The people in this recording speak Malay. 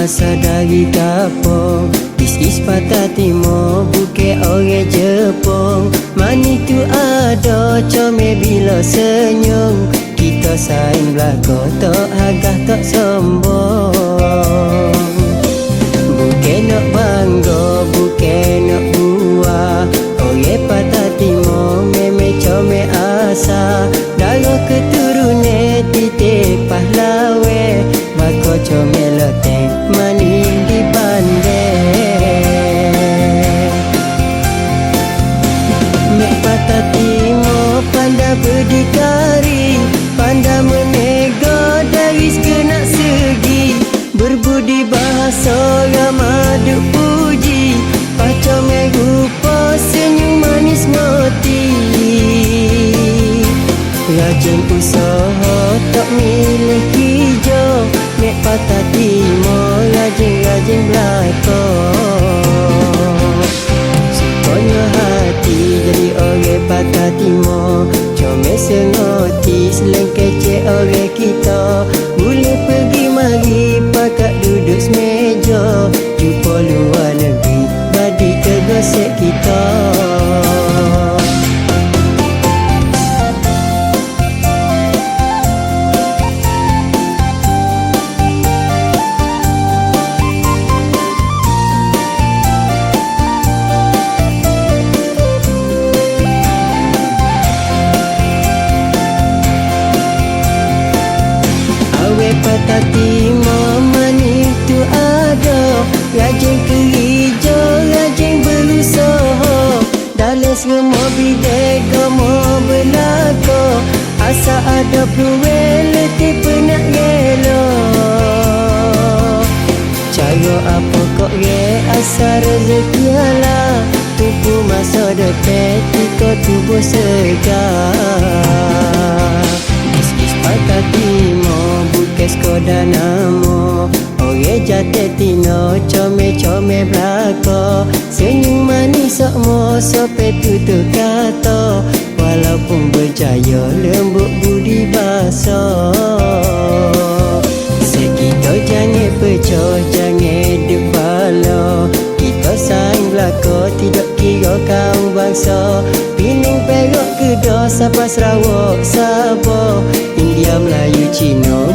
asal dari Kapong. This is Patah Timur, bukan orang Jepun. Mani tu ada, comel bila senyum. Kita saing belakang, tak agah tak sombong. Bukan nak bangga, bukan nak buah. Orang Patah Timur, memang comel asal. Darah keturunan titik pahlawan. Bako comel leteng, mani di bandeng. Mek Patah Timur, pandai berdikari, pandai menega dari segenap segi. Berbudi bahasa, ramah duk puji. Pacau merupa, senyum manis mati. Rajin usaha, tak milih hijau. Mek Patah Timur, rajin-rajin belakang. Sepenuh hati jadi orang Patah Timur. Comel sengoti, selain kecek orang kita. Boleh pergi mari, pakat duduk semeja. Jumpa luar negeri, badi tergosek kita. Patah Timur, mani tu ada. Rajin kerja, rajin berusaha. Dalam semua bidang kamu berlaku. Asal ada peluang, letih penat rela. Cara apa kok re, asal rezeki halal. Tunggu masa depan, kita tubuh segar. Patah Timur, bukan sekadar nama. Orang jatuh tino, comel-comel belaka. Senyum manis semua, sampai tutup kata. Walaupun berjaya, lembut budi bahasa. Sekita jangan pecah, jangan duk bala. Kita saing belaka, tidak kira kaum bangsa. Pinang Perak Kedah, Sabah Sarawak Sabah, India Melayu Cina